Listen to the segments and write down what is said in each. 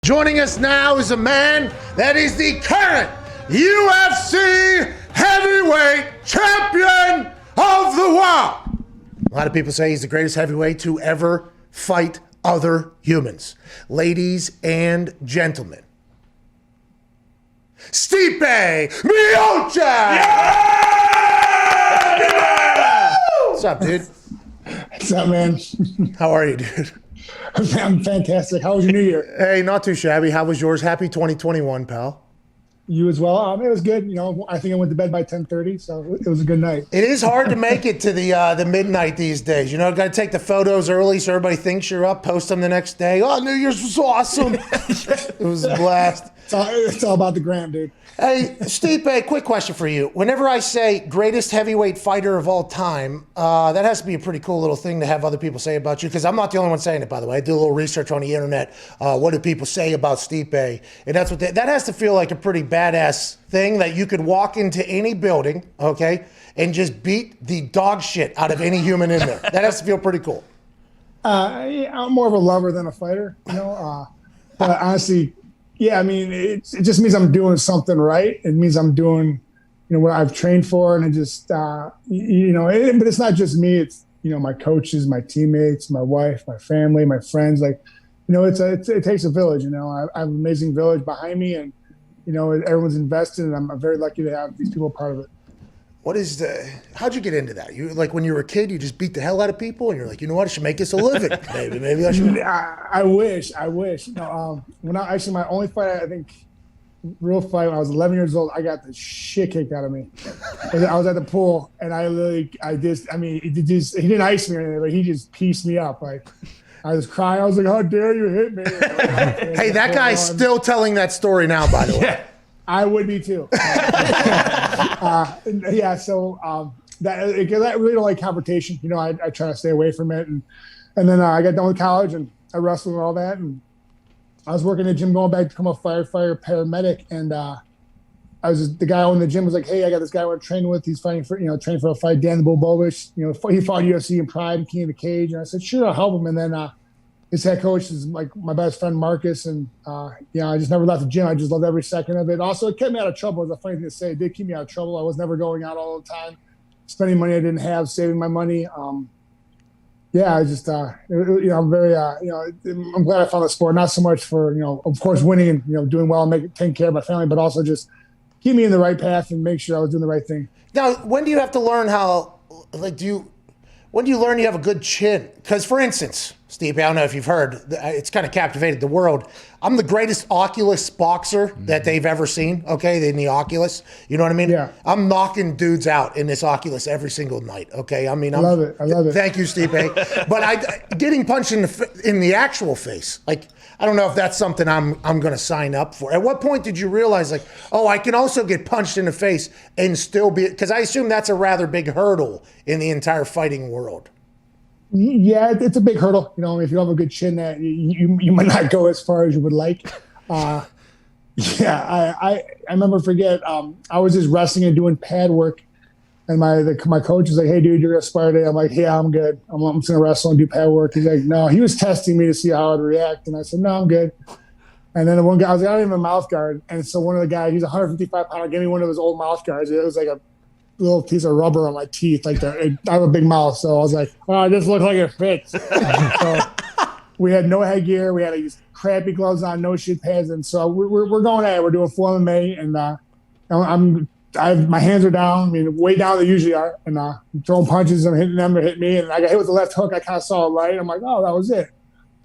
Joining us now is a man that is the current UFC heavyweight champion of the world. A lot of people say he's the greatest heavyweight to ever fight other humans. Ladies and gentlemen, Stipe Miocic! Yeah! What's up, dude? What's up, man? How are you, dude? I'm fantastic. How was your New Year? Hey, not too shabby. How was yours? Happy 2021, pal. You as well. It was good. You know, I think I went to bed by 10:30, so it was a good night. It is hard to make it to the midnight these days. You know, got to take the photos early so everybody thinks you're up. Post them the next day. Oh, New Year's was awesome. It was a blast. It's all about the gram, dude. Hey, Stipe, quick question for you. Whenever I say greatest heavyweight fighter of all time, that has to be a pretty cool little thing to have other people say about you, because I'm not the only one saying it, by the way. I do a little research on the internet. What do people say about Stipe? And that's what that has to feel like a pretty badass thing, that you could walk into any building, okay, and just beat the dog shit out of any human in there. That has to feel pretty cool. I'm more of a lover than a fighter, you know. But honestly, yeah, I mean, it just means I'm doing something right. It means I'm doing, you know, what I've trained for, and it just, you know, but it's not just me. It's, you know, my coaches, my teammates, my wife, my family, my friends. Like, you know, it takes a village. You know, I have an amazing village behind me, and you know, everyone's invested, and I'm very lucky to have these people part of it. How'd you get into that? You, like, when you were a kid, you just beat the hell out of people, and you're like, you know what, I should make this a living. Maybe I should. I wish. You know, my only fight, I think, real fight, when I was 11 years old, I got the shit kicked out of me. I was at the pool, and he didn't ice me or anything, but he just pieced me up. Like, I was crying. I was like, how dare you hit me? Hey, that guy's still telling that story now, by the way. Yeah. I would be too. Yeah, so that really don't like confrontation. You know, I try to stay away from it, and then I got done with college, and I wrestled and all that, and I was working in the gym, going back to become a firefighter paramedic, and the guy in the gym was like, "Hey, I got this guy I want to train with. He's fighting for, training for a fight, Dan the Bull Bobish. You know, he fought UFC in Pride and King of the Cage." And I said, "Sure, I'll help him." And then his head coach is like my best friend, Marcus. And, I just never left the gym. I just loved every second of it. Also, it kept me out of trouble. It's a funny thing to say. It did keep me out of trouble. I was never going out all the time, spending money I didn't have, saving my money. I'm very, I'm glad I found the sport. Not so much for, of course, winning and, doing well and taking care of my family, but also just keep me in the right path and make sure I was doing the right thing. Now, when do you have to learn when do you learn you have a good chin? Because, for instance, Steve, I don't know if you've heard, it's kind of captivated the world. I'm the greatest Oculus boxer that they've ever seen, okay, in the Oculus. You know what I mean? Yeah. I'm knocking dudes out in this Oculus every single night, okay? I mean, I love it. Thank you, Steve. But getting punched in the actual face, like, I don't know if that's something I'm going to sign up for. At what point did you realize, like, oh, I can also get punched in the face and still be, because I assume that's a rather big hurdle in the entire fighting world. Yeah, it's a big hurdle. You know, if you don't have a good chin, that you might not go as far as you would like. I remember, I was just wrestling and doing pad work, and my coach was like, "Hey, dude, you're gonna spar today." I'm like, "Yeah, I'm good. I'm just gonna wrestle and do pad work." He's like, "No," he was testing me to see how I'd react, and I said, "No, I'm good." And then one guy, I was like, "I don't even have a mouth guard," and so one of the guys, he's 155 pounder, gave me one of his old mouth guards. It was like a little piece of rubber on my teeth, I have a big mouth, so I was like, "Oh, this looks like it fits." So we had no headgear, we had these crappy gloves on, no shin pads, and so we're going at it. We're doing full MMA, and my hands are down, I mean, way down than they usually are, and I'm throwing punches, I'm hitting them, they hit me, and I got hit with the left hook. I kind of saw it right. I'm like, oh, that was it.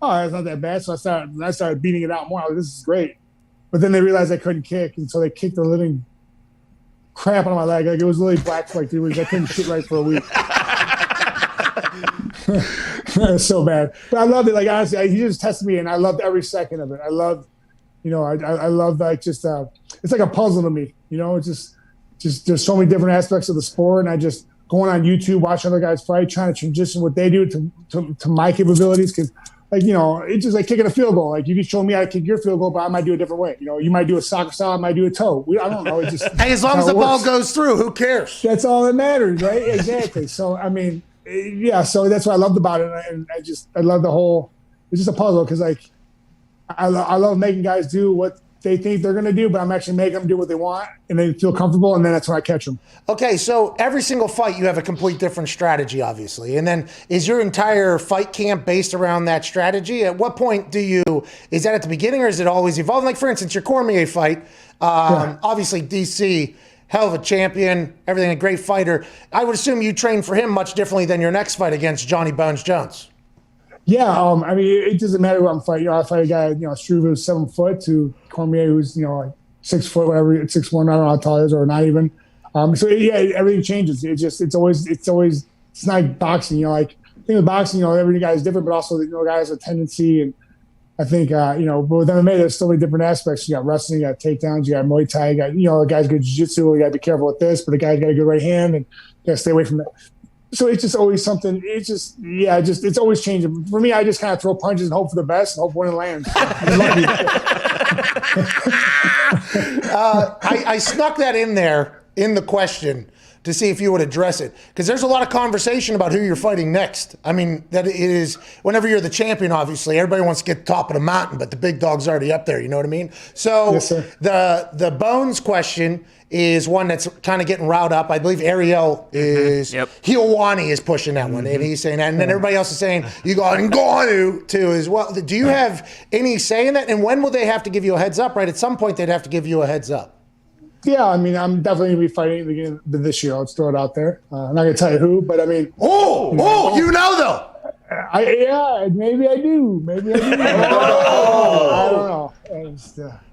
Oh, that's not that bad. So I started beating it out more. I was like, this is great. But then they realized I couldn't kick, and so they kicked the living crap on my leg. Like, it was literally black for like 3 weeks. I couldn't shit right for a week. It was so bad. But I loved it. Like, honestly, he just tested me, and I loved every second of it. I loved, I love, like, just it's like a puzzle to me. It's just there's so many different aspects of the sport, and I just going on YouTube, watching other guys fight, trying to transition what they do to my capabilities, because, like, it's just like kicking a field goal. Like, you can show me how to kick your field goal, but I might do it a different way. You might do a soccer style, I might do a toe. I don't know. It just hey, as long as the ball goes through, who cares? That's all that matters, right? Exactly. So, I mean, yeah. So that's what I loved about it, and I love the whole. It's just a puzzle, because, like, I love making guys do what they think they're going to do, but I'm actually making them do what they want, and they feel comfortable, and then that's when I catch them. Okay, so every single fight you have a complete different strategy, obviously. And then is your entire fight camp based around that strategy? At what point is that at the beginning or is it always evolving? Like, for instance, your Cormier fight, obviously DC, hell of a champion, everything, a great fighter. I would assume you train for him much differently than your next fight against Johnny Bones Jones. Yeah, I mean, it doesn't matter who I'm fighting. I fight a guy, Struve, who's 7 foot, to Cormier, who's, like 6 foot, whatever, 6'1", I don't know how tall he is, or not even. So yeah, everything changes. It's always, it's not like boxing, like, I think with boxing, every guy is different, but also, guy has a tendency, and I think, but with MMA, there's so many different aspects. You got wrestling, you got takedowns, you got Muay Thai, you got, the guy's good jiu-jitsu, you got to be careful with this, but the guy's got a good right hand, and you got to stay away from that. So it's just always something. It's always changing. For me, I just kind of throw punches and hope for the best and hope one lands. I snuck that in there in the question to see if you would address it, because there's a lot of conversation about who you're fighting next. I mean, that it is, whenever you're the champion, obviously, everybody wants to get top of the mountain, but the big dog's already up there, you know what I mean? So yes, the Bones question is one that's kind of getting riled up. I believe Ariel is, Hiowani is pushing that one, and he's saying that, and then everybody else is saying, you got Ngannou too as well. Do you have any say in that, and when will they have to give you a heads up, right? At some point, they'd have to give you a heads up. Yeah, I mean, I'm definitely going to be fighting at the beginning of this year. Let's throw it out there. I'm not going to tell you who, but I mean. Though. Maybe I do. I don't know.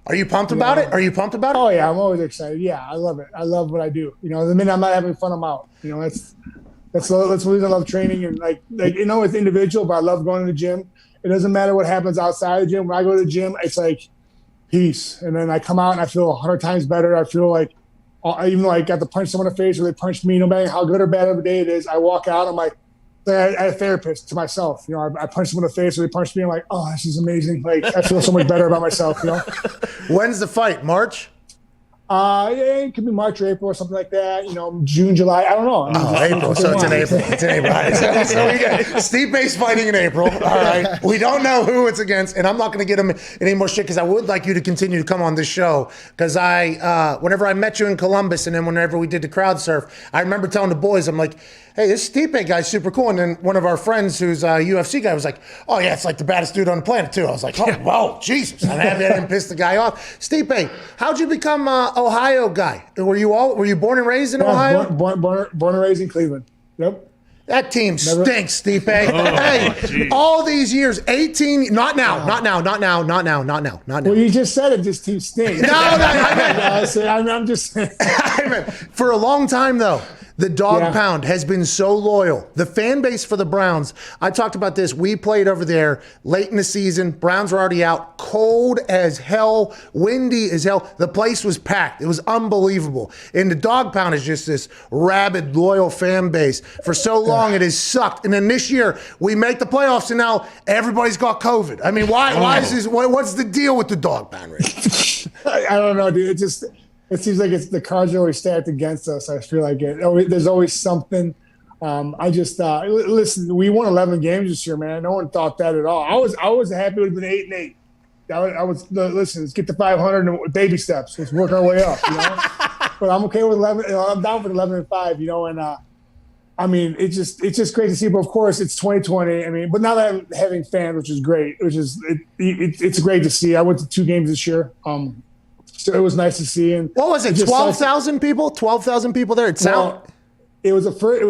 Are you pumped about it? Oh, yeah, I'm always excited. Yeah, I love it. I love what I do. The minute I'm not having fun, I'm out. That's the reason I love training. And, it's individual, but I love going to the gym. It doesn't matter what happens outside the gym. When I go to the gym, it's like, peace. And then I come out and I feel 100 times better. I feel like, even though I got to punch someone in the face or they punched me, no matter how good or bad of a day it is, I walk out, I'm like, I had a therapist to myself. I punched someone in the face or they punched me, I'm like, oh, this is amazing. Like, I feel so much better about myself, When's the fight? March? It could be March or April or something like that. June, July. I don't know. April. So it's in April. So we got Stipe's fighting in April. All right. We don't know who it's against, and I'm not going to get him any more shit because I would like you to continue to come on this show because whenever I met you in Columbus and then whenever we did the crowd surf, I remember telling the boys, I'm like, hey, this Stipe guy's super cool. And then one of our friends who's a UFC guy was like, oh, yeah, it's like the baddest dude on the planet, too. I was like, oh, whoa, Jesus. I'm happy I didn't piss the guy off. Stipe, how'd you become an Ohio guy? Were you born and raised in Ohio? Born and raised in Cleveland. Yep. That team stinks, Stipe. Hey, all these years, 18, not now. Well, you just said it, this team stinks. I'm just saying. For a long time, though, the dog pound has been so loyal. The fan base for the Browns, I talked about this. We played over there late in the season. Browns were already out. Cold as hell. Windy as hell. The place was packed. It was unbelievable. And the dog pound is just this rabid, loyal fan base. For so long, it has sucked. And then this year, we make the playoffs, and now everybody's got COVID. I mean, why is this? What's the deal with the dog pound, Rick? I don't know, dude. It seems like the cards are always stacked against us. I feel like there's always something. Listen, we won 11 games this year, man. No one thought that at all. I was happy it would have been 8-8. Listen, let's get to 500 and baby steps. Let's work our way up, But I'm okay with 11. I'm down for 11-5, and I mean, it's just great to see. But of course, it's 2020. I mean, but now that I'm having fans, which is great, it's great to see. I went to 2 games this year. So it was nice to see. And what was it? 12,000 people? 12,000 people there. It was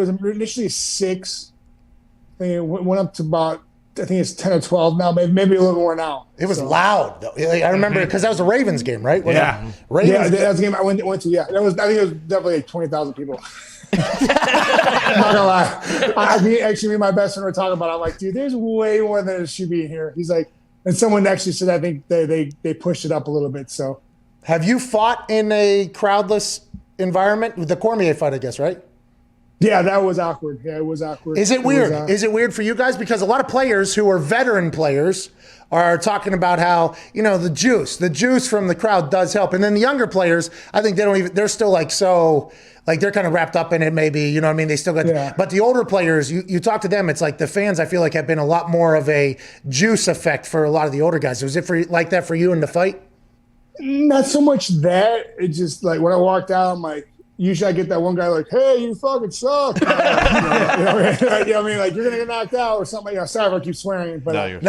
initially 6. I think it went up to about. I think it's 10 or 12 now. Maybe a little more now. It was loud, though. I remember because that was a Ravens game, right? Ravens that was the game I went to. Yeah, I think it was definitely like 20,000 people. I'm not gonna lie. Me and my best friend were talking about it. I'm like, dude, there's way more than it should be in here. He's like, and someone actually said I think they pushed it up a little bit. So, have you fought in a crowdless environment? The Cormier fight, I guess, right? Yeah, that was awkward. Yeah, it was awkward. Is it weird? Is it weird for you guys? Because a lot of players who are veteran players are talking about how, the juice from the crowd does help. And then the younger players, I think they're still they're kind of wrapped up in it maybe, you know what I mean? They still got, but the older players, you talk to them, it's like the fans, I feel like have been a lot more of a juice effect for a lot of the older guys. Was it like that for you in the fight? Not so much that. It's just like when I walked out, I'm like, usually I get that one guy like, hey, you fucking suck. you know what I mean? Like, you're going to get knocked out or something. Sorry if I keep swearing. But, no, you're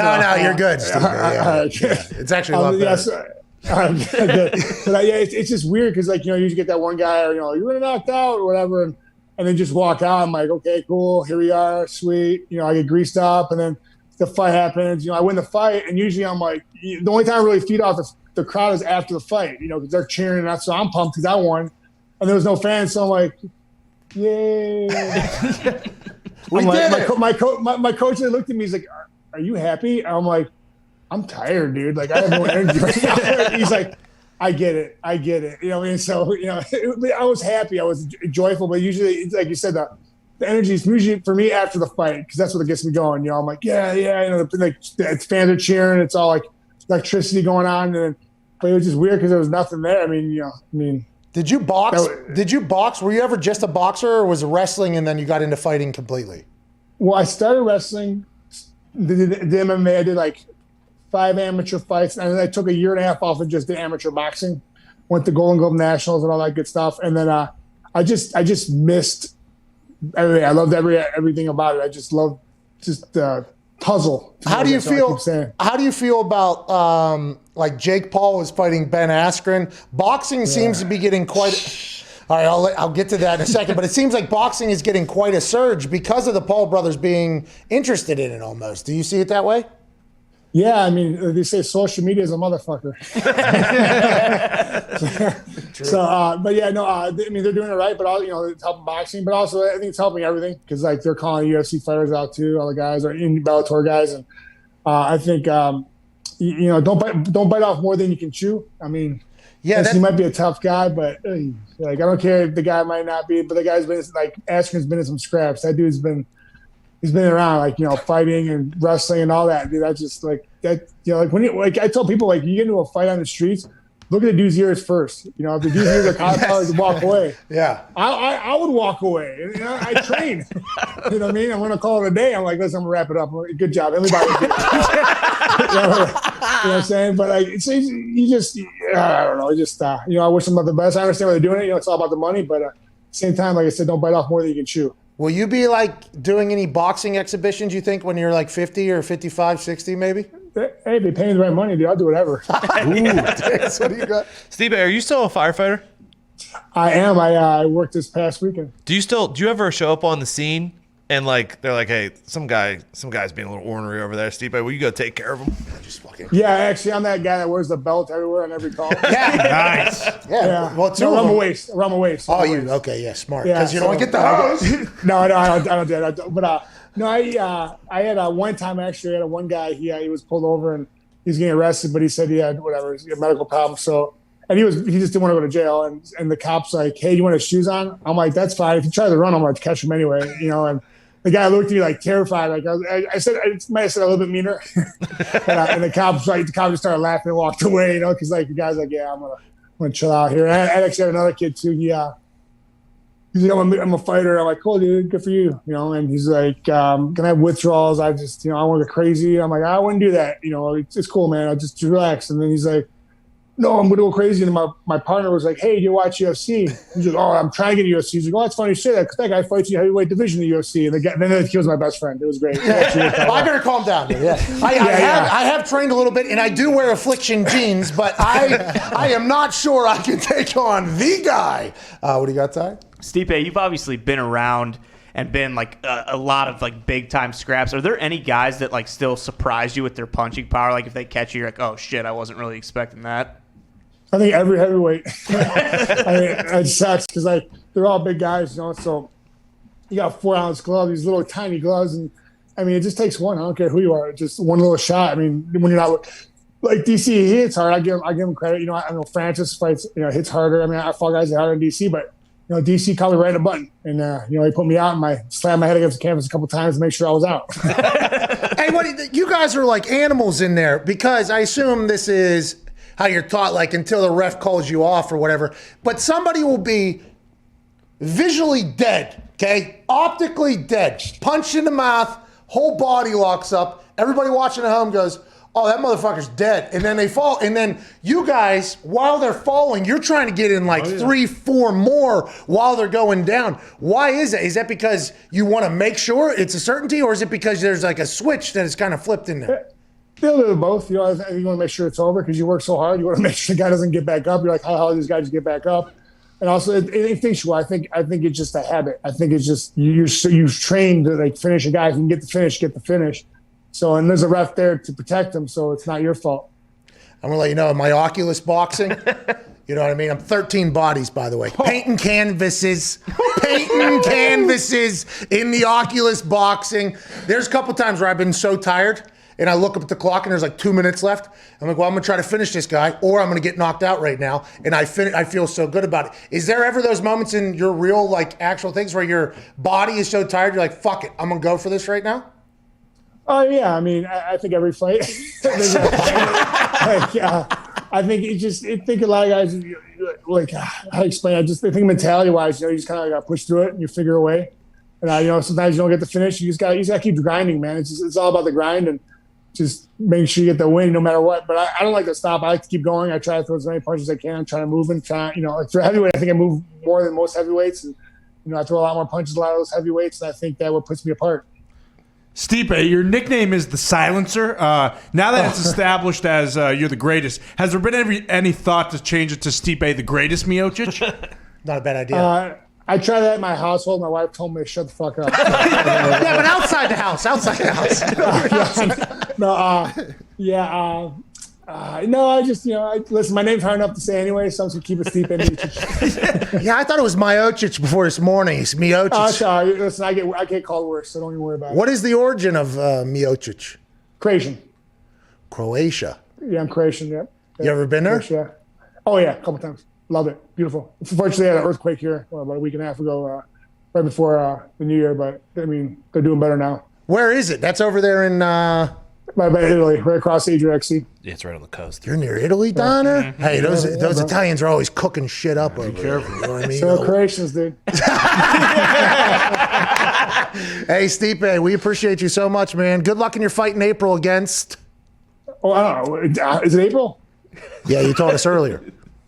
good. It's actually a lot better. But it's just weird because, you usually get that one guy, or, you're going to knocked out or whatever. And then just walk out. I'm like, okay, cool. Here we are. Sweet. I get greased up. And then the fight happens. I win the fight. And usually I'm like, the only time I really feed off the crowd is after the fight, because they're cheering. And so I'm pumped because I won. And there was no fans, so I'm like, yay. My coach looked at me, he's like, are you happy? And I'm like, I'm tired, dude. Like, I have no energy right now. He's like, I get it. You know what I mean? So, I was happy. I was joyful. But usually, it's like you said, the energy is usually for me after the fight because that's what gets me going. I'm like, yeah. The fans are cheering. It's all like electricity going on. But it was just weird because there was nothing there. I mean, Did you box? Were you ever just a boxer, or was it wrestling and then you got into fighting completely? Well, I started wrestling, did MMA. I did 5 amateur fights, and then I took a year and a half off and just did amateur boxing. Went to Golden Globe Nationals and all that good stuff. And then I just missed everything. I loved everything about it. I just loved the puzzle. How do you feel about Jake Paul was fighting Ben Askren? Boxing seems to be getting quite. All right, I'll get to that in a second, but it seems like boxing is getting quite a surge because of the Paul brothers being interested in it almost. Do you see it that way? Yeah, I mean, they say social media is a motherfucker. But yeah, no, I mean, they're doing it right, but it's helping boxing, but also I think it's helping everything because they're calling UFC fighters out too. All the guys are in Bellator guys, and I think don't bite off more than you can chew. I mean, he might be a tough guy, but I don't care if the guy might not be, but the guy's been Askren's been in some scraps. That dude's been. He's been around, fighting and wrestling and all that. Dude, that's just that. When I tell people, you get into a fight on the streets, look at the dude's ears first. If the dude's ears are cauliflower, walk away. Yeah, I would walk away. I train. You know what I mean? I'm gonna call it a day. I'm like, listen, I'm gonna wrap it up. Good job, everybody. You know what I'm saying? But I don't know. I wish them the best. I understand why they're doing it. It's all about the money, but at the same time, like I said, don't bite off more than you can chew. Will you be doing any boxing exhibitions, you think, when you're 50 or 55, 60 maybe? Hey, they pay me the right money, dude. I'll do whatever. What do you got? Stipe, are you still a firefighter? I am. I worked this past weekend. Do you ever show up on the scene and they're like, hey, some guy's being a little ornery over there, Stipe, will you go take care of him? Yeah, actually, I'm that guy that wears the belt everywhere on every call. Yeah, nice. Yeah. Well, around my waist. Oh, you okay? Yeah, smart. Because you don't get the hose. No, I don't do that. But no, I had one time actually. I had one guy. He was pulled over and he was getting arrested, but he said he had he had medical problems. So, and he just didn't want to go to jail. And the cop's like, hey, do you want his shoes on? I'm like, that's fine. If he tries to run, I'm going to catch him anyway. And the guy looked at me terrified. I said, I might have said a little bit meaner. And the cop just started laughing and walked away, because the guy's like, yeah, I'm gonna chill out here. And I actually had another kid too. He's like, I'm a fighter. I'm like, cool, dude, good for you. And he's like, can I have withdrawals? I just, I want to go crazy. I'm like, I wouldn't do that. It's cool, man. I'll just relax. And then he's like, no, I'm going to go crazy. And my partner was like, hey, do you watch UFC? He's like, oh, I'm trying to get UFC. He's like, oh, that's funny you say that because that guy fights in the heavyweight division in the UFC. And then he was my best friend. It was great. I better calm down. I have trained a little bit, and I do wear Affliction jeans, but I am not sure I can take on the guy. What do you got, Ty? Stipe, you've obviously been around and been a lot of big time scraps. Are there any guys that still surprise you with their punching power? If they catch you, you're like, oh shit, I wasn't really expecting that. I think every heavyweight. It sucks because they're all big guys, So you got 4-ounce gloves, these little tiny gloves, and it just takes one. I don't care who you are, just one little shot. When you're not DC, he hits hard. I give him credit. I know Francis fights, hits harder. I fought guys that are harder in DC, but DC called me right in a button, and he put me out, and I slammed my head against the canvas a couple times to make sure I was out. Hey, you guys are like animals in there, because I assume this is how you're taught, like until the ref calls you off or whatever. But somebody will be visually dead, okay? Optically dead, punched in the mouth, whole body locks up. Everybody watching at home goes, oh, that motherfucker's dead. And then they fall. And then you guys, while they're falling, you're trying to get in like 3, 4 more while they're going down. Why is that? Is that because you want to make sure it's a certainty, or is it because there's like a switch that is kind of flipped in there? A little bit of both. You want to make sure it's over because you work so hard. You want to make sure the guy doesn't get back up. You're like, how do these guys get back up? And also, instinctual. I think it's just a habit. I think it's just you've trained to like finish a guy. If you can get the finish. So, and there's a ref there to protect him, so it's not your fault. I'm gonna let you know, in my Oculus boxing, you know what I mean? I'm 13 bodies, by the way. Painting canvases in the Oculus boxing. There's a couple times where I've been so tired, and I look up at the clock and there's like 2 minutes left. I'm like, well, I'm gonna try to finish this guy, or I'm gonna get knocked out right now. And I feel so good about it. Is there ever those moments in your real, like, actual things where your body is so tired, you're like, fuck it, I'm gonna go for this right now? Oh yeah, I mean, I think every fight. I think a lot of guys, like, how to explain? I think mentality-wise, you just kind of got to push through it and you figure a way. And sometimes you don't get the finish. You just got to keep grinding, man. It's all about the grind and just making sure you get the win no matter what. But I don't like to stop. I like to keep going. I try to throw as many punches as I can. I'm trying to move and like for heavyweight, I think I move more than most heavyweights, and I throw a lot more punches than a lot of those heavyweights, and I think that what puts me apart. Stipe, your nickname is the Silencer. Now that it's established as you're the greatest, has there been any thought to change it to Stipe the Greatest Miocic? Not a bad idea. I tried that in my household. My wife told me to shut the fuck up. Yeah, but outside the house. No, I just, listen, my name's hard enough to say anyway, so I'm just going to keep it Stipe Miocic. Yeah, I thought it was Miocic before this morning. It's Miocic. Oh, sorry. Listen, I get called worse, so don't even worry about it. What is the origin of Miocic? Croatian. Croatia. Yeah, I'm Croatian, yeah. You ever been there? Yeah. Oh, yeah, a couple times. Love it. Beautiful. Unfortunately, I had an earthquake here about a week and a half ago, right before the New Year, but, I mean, they're doing better now. Where is it? That's over there in... By Italy, right across the Adriatic Sea. Yeah, it's right on the coast. You're near Italy, Donner? Hey, those Italians are always cooking shit up over there. You know what I mean? So Croatians, dude. Hey, Stipe, we appreciate you so much, man. Good luck in your fight in April against... Oh, I don't know. Is it April? Yeah, you told us earlier.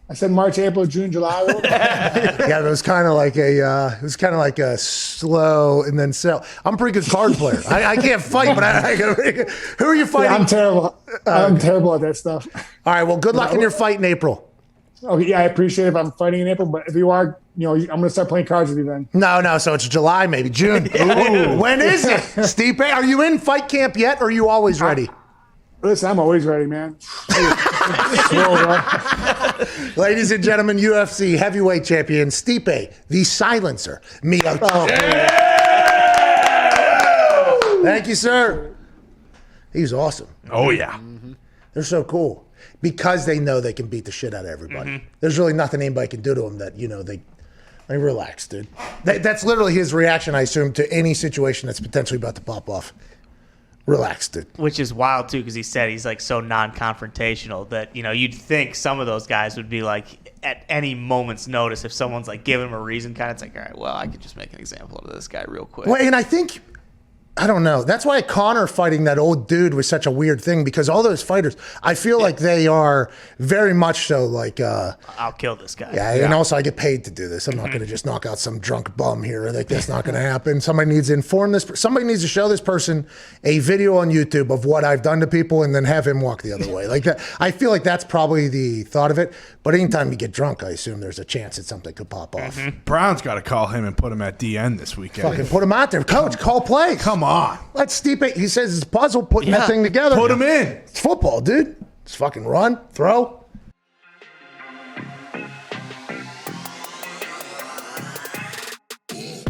I said March, April, June, July. Yeah, it was kind of like a slow and then sell. I'm a pretty good card player. I can't fight, but who are you fighting? Yeah, I'm terrible. I'm terrible at that stuff. All right, well, good luck in your fight in April. Okay, yeah, I appreciate it if I'm fighting in April, but if you are, I'm going to start playing cards with you then. No, so it's July, maybe June. Ooh, when is it, Stipe? Are you in fight camp yet, or are you always ready? Listen, I'm always ready, man. Ladies and gentlemen, UFC heavyweight champion Stipe, the Silencer Miocic. Oh, thank you, sir. He's awesome. Oh, yeah. They're so cool because they know they can beat the shit out of everybody. There's really nothing anybody can do to them that, they relax, dude. That's literally his reaction, I assume, to any situation that's potentially about to pop off. Relax, dude. Which is wild, too, because he said he's, like, so non-confrontational that, you'd think some of those guys would be, like, at any moment's notice, if someone's, like, giving him a reason, kind of, it's like, all right, well, I could just make an example of this guy real quick. Well, and I think... I don't know. That's why Conor fighting that old dude was such a weird thing, because all those fighters, I feel like they are very much so like... I'll kill this guy. Yeah, and also I get paid to do this. I'm not going to just knock out some drunk bum here. Like, that's not going to happen. Somebody needs to inform this. Somebody needs to show this person a video on YouTube of what I've done to people and then have him walk the other way. Like that. I feel like that's probably the thought of it. But anytime you get drunk, I assume there's a chance that something could pop off. Brown's got to call him and put him at DN this weekend. Fucking put him out there. Coach, call plays. Come on. Let's Stipe. He says it's a puzzle putting that thing together. Put him in. It's football, dude. It's fucking run, throw.